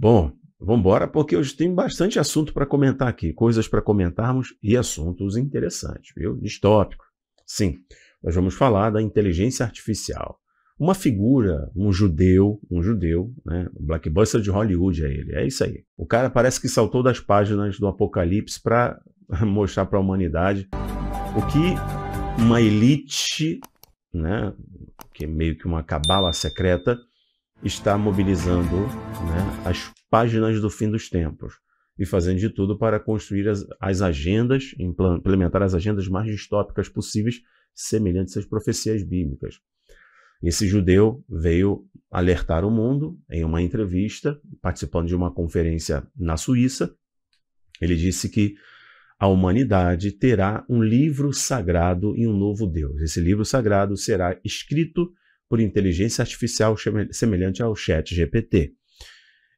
Bom, vamos embora porque hoje tem bastante assunto para comentar aqui, coisas para comentarmos e assuntos interessantes, viu? Distópicos. Sim, nós vamos falar da inteligência artificial. Uma figura, um judeu, né? O blockbuster de Hollywood é ele, é isso aí. O cara parece que saltou das páginas do Apocalipse para mostrar para a humanidade o que uma elite, né, que é meio que uma cabala secreta, está mobilizando, né, as páginas do fim dos tempos e fazendo de tudo para construir as agendas, implementar as agendas mais distópicas possíveis, semelhantes às profecias bíblicas. Esse judeu veio alertar o mundo em uma entrevista, participando de uma conferência na Suíça. Ele disse que a humanidade terá um livro sagrado e um novo Deus. Esse livro sagrado será escrito por inteligência artificial semelhante ao ChatGPT.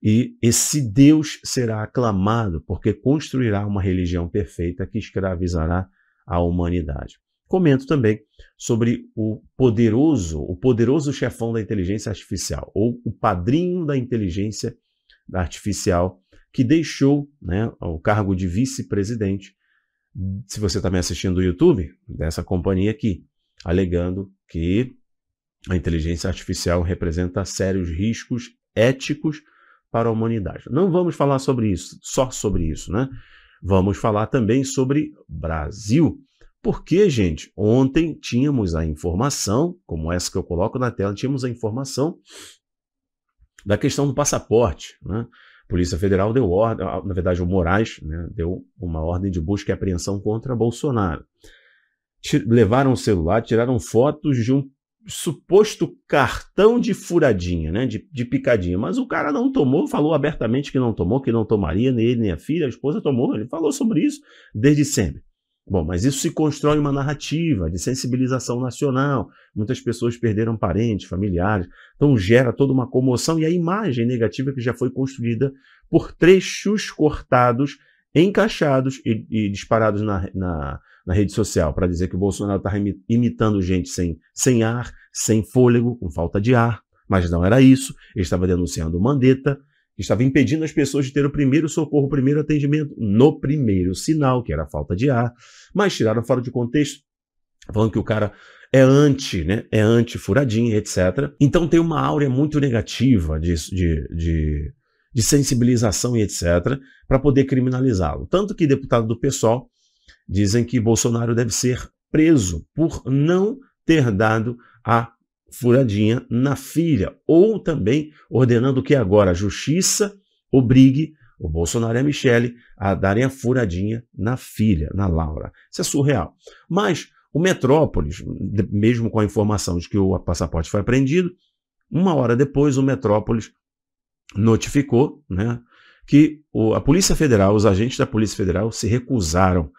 E esse Deus será aclamado porque construirá uma religião perfeita que escravizará a humanidade. Comento também sobre o poderoso chefão da inteligência artificial, ou o padrinho da inteligência artificial, que deixou, né, o cargo de vice-presidente, se você está me assistindo no YouTube, dessa companhia aqui, alegando que a inteligência artificial representa sérios riscos éticos para a humanidade. Não vamos falar sobre isso, só sobre isso, né? Vamos falar também sobre Brasil. Porque, gente, ontem tínhamos a informação, como essa que eu coloco na tela, tínhamos a informação da questão do passaporte, né? A Polícia Federal deu ordem, na verdade o Moraes, né, deu uma ordem de busca e apreensão contra Bolsonaro. Levaram o celular, tiraram fotos de um suposto cartão de furadinha, né, de picadinha, mas o cara não tomou, falou abertamente que não tomou, que não tomaria, nem ele nem a filha, a esposa tomou, ele falou sobre isso desde sempre. Bom, mas isso se constrói uma narrativa de sensibilização nacional, muitas pessoas perderam parentes, familiares, então gera toda uma comoção e a imagem negativa que já foi construída por trechos cortados, encaixados e disparados na rede social, para dizer que o Bolsonaro estava imitando gente sem ar, sem fôlego, com falta de ar, mas não era isso, ele estava denunciando o Mandetta, que estava impedindo as pessoas de ter o primeiro socorro, o primeiro atendimento, no primeiro sinal, que era a falta de ar, mas tiraram fora de contexto, falando que o cara é anti, né, é anti-furadinha, etc. Então tem uma áurea muito negativa de sensibilização e etc., para poder criminalizá-lo. Tanto que deputados do PSOL dizem que Bolsonaro deve ser preso por não ter dado a furadinha na filha, ou também ordenando que agora a justiça obrigue o Bolsonaro e a Michele a darem a furadinha na filha, na Laura. Isso é surreal. Mas o Metrópolis, mesmo com a informação de que o passaporte foi apreendido, uma hora depois o Metrópolis notificou, né, que a Polícia Federal, os agentes da Polícia Federal se recusaram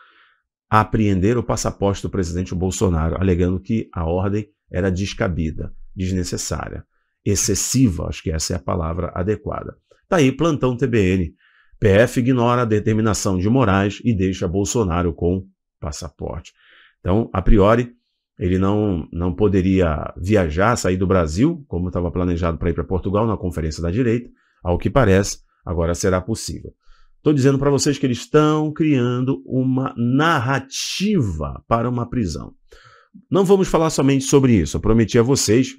a apreender o passaporte do presidente Bolsonaro, alegando que a ordem era descabida, desnecessária, excessiva, acho que essa é a palavra adequada. Tá aí, plantão TBN. PF ignora a determinação de Moraes e deixa Bolsonaro com passaporte. Então, a priori, ele não poderia viajar, sair do Brasil, como estava planejado para ir para Portugal na Conferência da Direita. Ao que parece, agora será possível. Estou dizendo para vocês que eles estão criando uma narrativa para uma prisão. Não vamos falar somente sobre isso. Eu prometi a vocês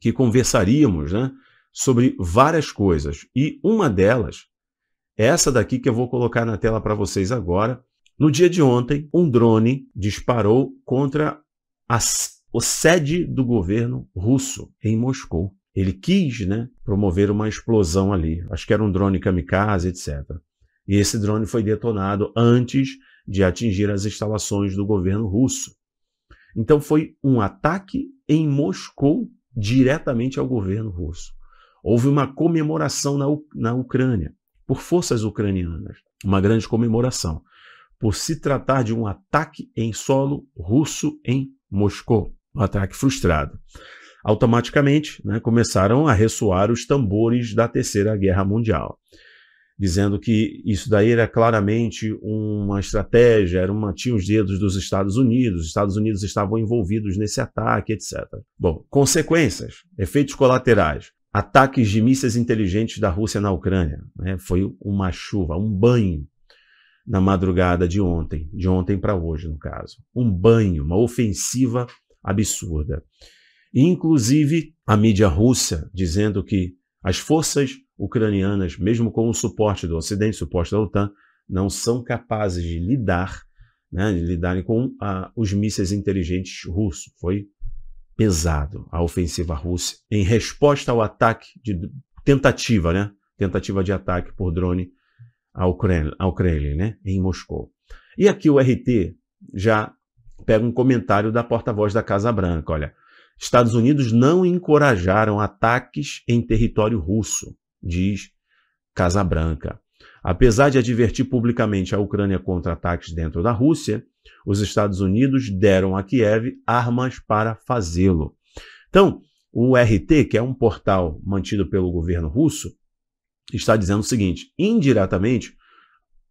que conversaríamos, né, sobre várias coisas. E uma delas é essa daqui que eu vou colocar na tela para vocês agora. No dia de ontem, um drone disparou contra a sede do governo russo em Moscou. Ele quis, né, promover uma explosão ali. Acho que era um drone kamikaze, etc. E esse drone foi detonado antes de atingir as instalações do governo russo. Então foi um ataque em Moscou diretamente ao governo russo. Houve uma comemoração na Ucrânia, por forças ucranianas. Uma grande comemoração, por se tratar de um ataque em solo russo em Moscou. Um ataque frustrado. Automaticamente, né, começaram a ressoar os tambores da Terceira Guerra Mundial, dizendo que isso daí era claramente uma estratégia, tinha os dedos dos Estados Unidos estavam envolvidos nesse ataque, etc. Bom, consequências, efeitos colaterais. Ataques de mísseis inteligentes da Rússia na Ucrânia, né? Foi uma chuva, um banho na madrugada de ontem para hoje, no caso. Um banho, uma ofensiva absurda. Inclusive, a mídia russa dizendo que as forças ucranianas, mesmo com o suporte do Ocidente, suporte da OTAN, não são capazes de lidar, né, de lidarem com os mísseis inteligentes russos. Foi pesado a ofensiva russa em resposta ao ataque de tentativa, né, tentativa de ataque por drone ao Kremlin, né, em Moscou. E aqui o RT já pega um comentário da porta-voz da Casa Branca. Olha, Estados Unidos não encorajaram ataques em território russo, diz Casa Branca. Apesar de advertir publicamente a Ucrânia contra ataques dentro da Rússia, os Estados Unidos deram a Kiev armas para fazê-lo. Então, o RT, que é um portal mantido pelo governo russo, está dizendo o seguinte: indiretamente,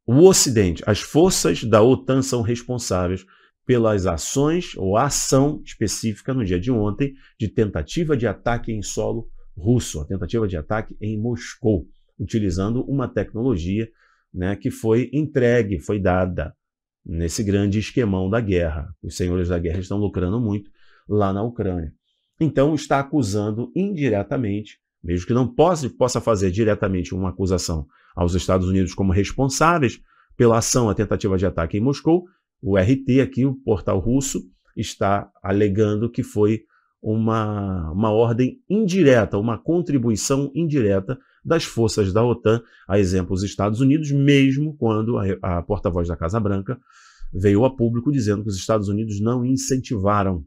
o Ocidente, as forças da OTAN são responsáveis pelas ações ou a ação específica no dia de ontem de tentativa de ataque em solo russo, a tentativa de ataque em Moscou, utilizando uma tecnologia, né, que foi entregue, foi dada nesse grande esquemão da guerra. Os senhores da guerra estão lucrando muito lá na Ucrânia. Então está acusando indiretamente, mesmo que não possa fazer diretamente uma acusação aos Estados Unidos como responsáveis pela ação, a tentativa de ataque em Moscou, o RT aqui, o portal russo, está alegando que foi uma ordem indireta, uma contribuição indireta das forças da OTAN, a exemplo dos Estados Unidos, mesmo quando a porta-voz da Casa Branca veio a público dizendo que os Estados Unidos não incentivaram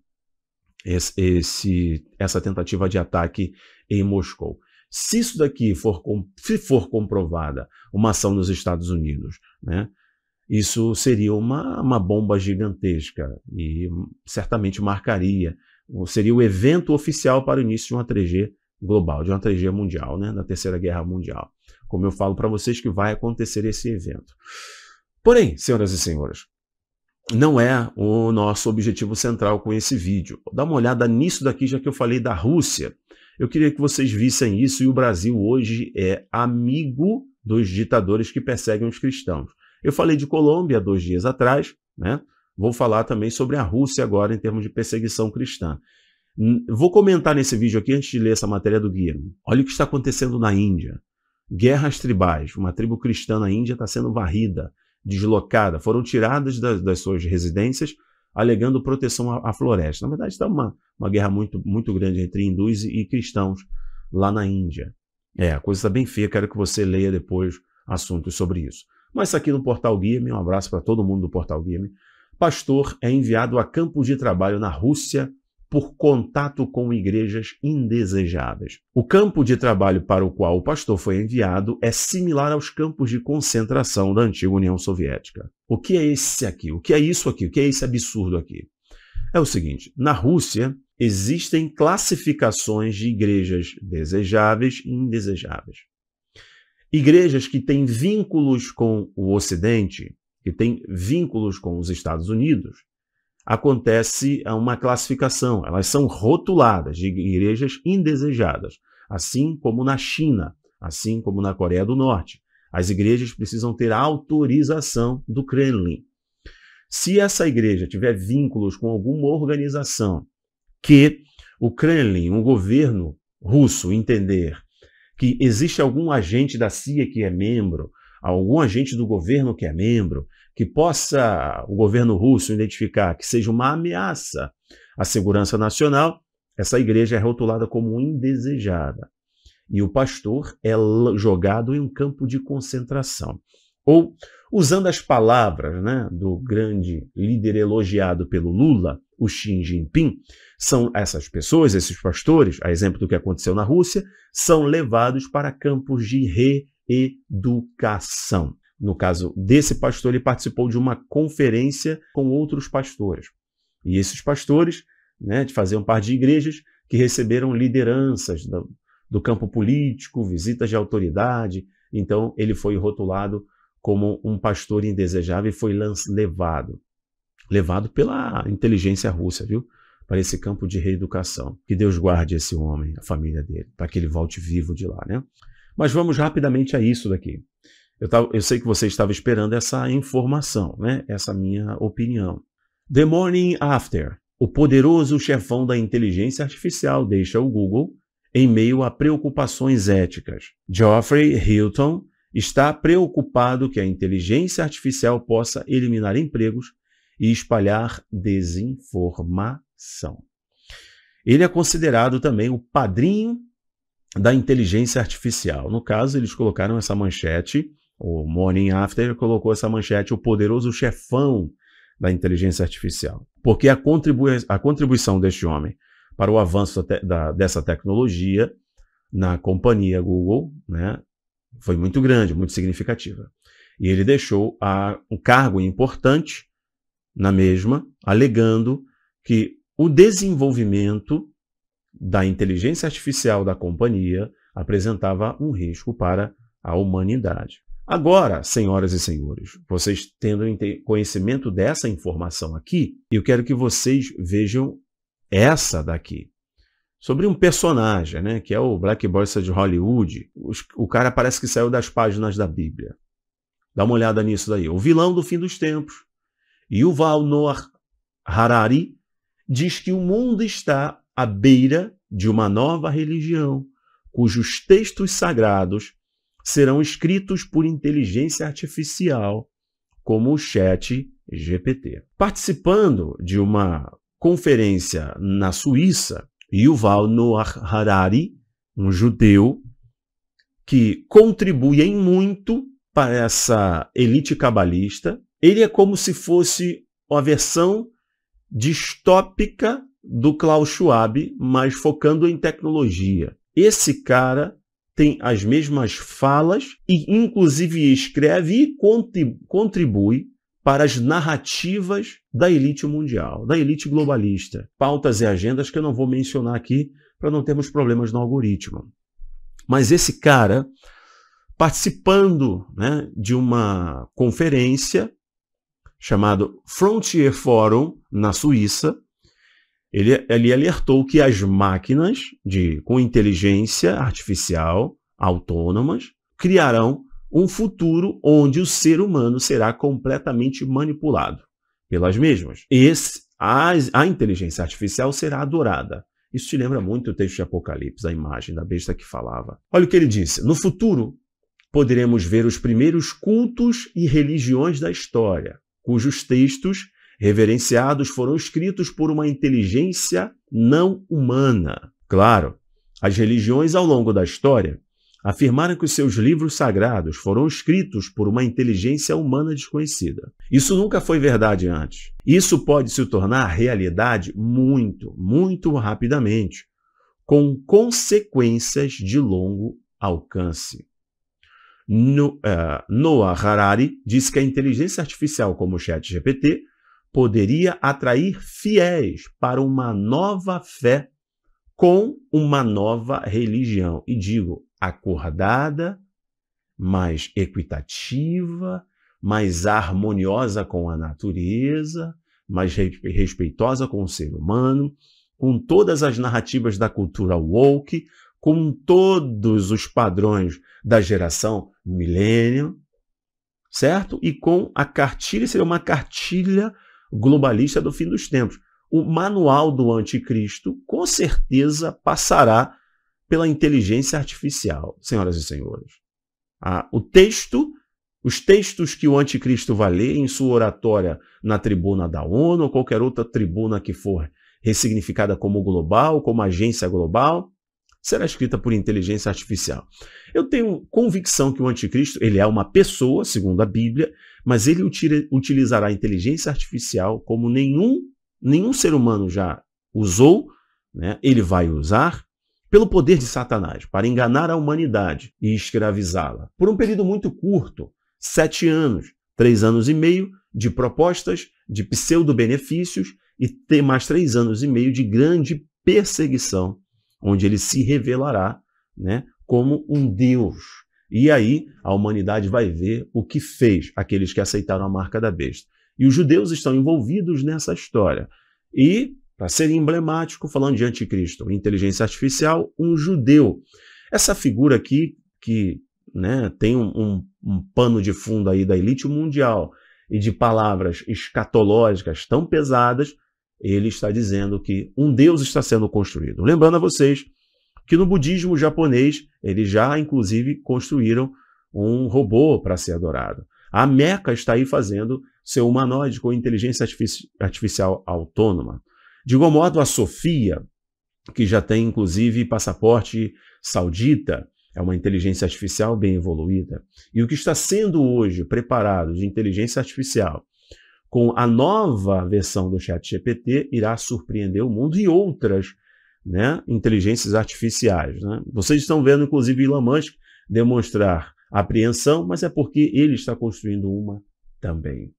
essa tentativa de ataque em Moscou. Se isso daqui for comprovada uma ação dos Estados Unidos, né, isso seria uma bomba gigantesca e certamente marcaria, seria o evento oficial para o início de uma 3G global, de uma 3G mundial, né, da Terceira Guerra Mundial. Como eu falo para vocês que vai acontecer esse evento. Porém, senhoras e senhores, não é o nosso objetivo central com esse vídeo. Dá uma olhada nisso daqui, já que eu falei da Rússia. Eu queria que vocês vissem isso, e o Brasil hoje é amigo dos ditadores que perseguem os cristãos. Eu falei de Colômbia 2 dias atrás, né? Vou falar também sobre a Rússia agora em termos de perseguição cristã. Vou comentar nesse vídeo aqui antes de ler essa matéria do Guia. Olha o que está acontecendo na Índia. Guerras tribais. Uma tribo cristã na Índia está sendo varrida, deslocada. Foram tiradas das suas residências, alegando proteção à floresta. Na verdade, está uma guerra muito grande entre hindus e cristãos lá na Índia. A coisa está bem feia. Quero que você leia depois assuntos sobre isso. Mas aqui no Portal Guia-me, um abraço para todo mundo do Portal Guia-me. Pastor é enviado a campo de trabalho na Rússia por contato com igrejas indesejáveis. O campo de trabalho para o qual o pastor foi enviado é similar aos campos de concentração da antiga União Soviética. O que é esse aqui? O que é isso aqui? O que é esse absurdo aqui? É o seguinte: na Rússia existem classificações de igrejas desejáveis e indesejáveis. Igrejas que têm vínculos com o Ocidente, que têm vínculos com os Estados Unidos, acontece uma classificação. Elas são rotuladas de igrejas indesejadas, assim como na China, assim como na Coreia do Norte. As igrejas precisam ter a autorização do Kremlin. Se essa igreja tiver vínculos com alguma organização que o Kremlin, o governo russo, entender que existe algum agente da CIA que é membro, algum agente do governo que é membro, que possa o governo russo identificar que seja uma ameaça à segurança nacional, essa igreja é rotulada como indesejada. E o pastor é jogado em um campo de concentração. Ou, usando as palavras, né, do grande líder elogiado pelo Lula, o Xi Jinping, são essas pessoas, esses pastores, a exemplo do que aconteceu na Rússia, são levados para campos de reeducação. No caso desse pastor, ele participou de uma conferência com outros pastores. E esses pastores, né, faziam parte de igrejas que receberam lideranças do campo político, visitas de autoridade. Então, ele foi rotulado como um pastor indesejável e foi levado pela inteligência russa, viu? para esse campo de reeducação. Que Deus guarde esse homem, a família dele, para que ele volte vivo de lá, né? Mas vamos rapidamente a isso daqui. Eu sei que você estava esperando essa informação, né? Essa minha opinião. The Morning After. O poderoso chefão da inteligência artificial deixa o Google em meio a preocupações éticas. Geoffrey Hilton está preocupado que a inteligência artificial possa eliminar empregos e espalhar desinformação. Ele é considerado também o padrinho da inteligência artificial. No caso, eles colocaram essa manchete, o Morning After colocou essa manchete, o poderoso chefão da inteligência artificial. Porque a contribuição deste homem para o avanço dessa tecnologia na companhia Google, né, foi muito grande, muito significativa. E ele deixou um cargo importante na mesma, alegando que o desenvolvimento da inteligência artificial da companhia apresentava um risco para a humanidade. Agora, senhoras e senhores, vocês tendo conhecimento dessa informação aqui, eu quero que vocês vejam essa daqui. Sobre um personagem, né, que é o Black Bossa de Hollywood. O cara parece que saiu das páginas da Bíblia. Dá uma olhada nisso daí. O vilão do fim dos tempos. Yuval Noah Harari diz que o mundo está à beira de uma nova religião, cujos textos sagrados serão escritos por inteligência artificial, como o ChatGPT. Participando de uma conferência na Suíça, Yuval Noah Harari, um judeu que contribui em muito para essa elite cabalista, ele é como se fosse a versão distópica do Klaus Schwab, mas focando em tecnologia. Esse cara tem as mesmas falas e, inclusive, escreve e contribui para as narrativas da elite mundial, da elite globalista. Pautas e agendas que eu não vou mencionar aqui para não termos problemas no algoritmo. Mas esse cara, participando, né, de uma conferência chamada Frontier Forum, na Suíça, ele alertou que as máquinas com inteligência artificial autônomas criarão um futuro onde o ser humano será completamente manipulado pelas mesmas. A inteligência artificial será adorada. Isso te lembra muito o texto de Apocalipse, a imagem da besta que falava. Olha o que ele disse. No futuro, poderemos ver os primeiros cultos e religiões da história, cujos textos reverenciados foram escritos por uma inteligência não humana. Claro, as religiões ao longo da história afirmaram que os seus livros sagrados foram escritos por uma inteligência humana desconhecida. Isso nunca foi verdade antes. Isso pode se tornar realidade muito, muito rapidamente, com consequências de longo alcance. Noah Harari diz que a inteligência artificial como o ChatGPT poderia atrair fiéis para uma nova fé com uma nova religião. E digo, acordada, mais equitativa, mais harmoniosa com a natureza, mais respeitosa com o ser humano, com todas as narrativas da cultura woke, com todos os padrões da geração millennium, certo? E com a cartilha, seria uma cartilha globalista do fim dos tempos. O manual do anticristo, com certeza, passará pela inteligência artificial, senhoras e senhores. Os textos que o anticristo vai ler em sua oratória na tribuna da ONU, ou qualquer outra tribuna que for ressignificada como global, como agência global, será escrita por inteligência artificial. Eu tenho convicção que o anticristo, ele é uma pessoa, segundo a Bíblia, mas ele utilizará a inteligência artificial como nenhum ser humano já usou, né? Ele vai usar pelo poder de Satanás, para enganar a humanidade e escravizá-la. Por um período muito curto, 7 anos, 3 anos e meio de propostas, de pseudo-benefícios e ter mais 3 anos e meio de grande perseguição, onde ele se revelará, né, como um Deus. E aí a humanidade vai ver o que fez aqueles que aceitaram a marca da besta. E os judeus estão envolvidos nessa história. E Para ser emblemático, falando de anticristo, inteligência artificial, um judeu. Essa figura aqui, que né, tem um pano de fundo aí da elite mundial e de palavras escatológicas tão pesadas, ele está dizendo que um Deus está sendo construído. Lembrando a vocês que no budismo japonês, eles já, inclusive, construíram um robô para ser adorado. A Meca está aí fazendo seu humanoide com inteligência artificial autônoma. De igual modo, a Sofia, que já tem, inclusive, passaporte saudita, é uma inteligência artificial bem evoluída. E o que está sendo hoje preparado de inteligência artificial com a nova versão do ChatGPT irá surpreender o mundo e outras, né, inteligências artificiais. Né? Vocês estão vendo, inclusive, Elon Musk demonstrar apreensão, mas é porque ele está construindo uma também.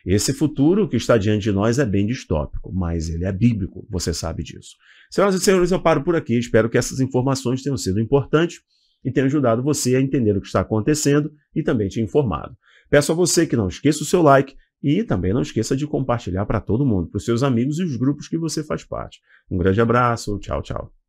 Esse futuro que está diante de nós é bem distópico, mas ele é bíblico, você sabe disso. Senhoras e senhores, eu paro por aqui. Espero que essas informações tenham sido importantes e tenham ajudado você a entender o que está acontecendo e também te informado. Peço a você que não esqueça o seu like e também não esqueça de compartilhar para todo mundo, para os seus amigos e os grupos que você faz parte. Um grande abraço, tchau, tchau.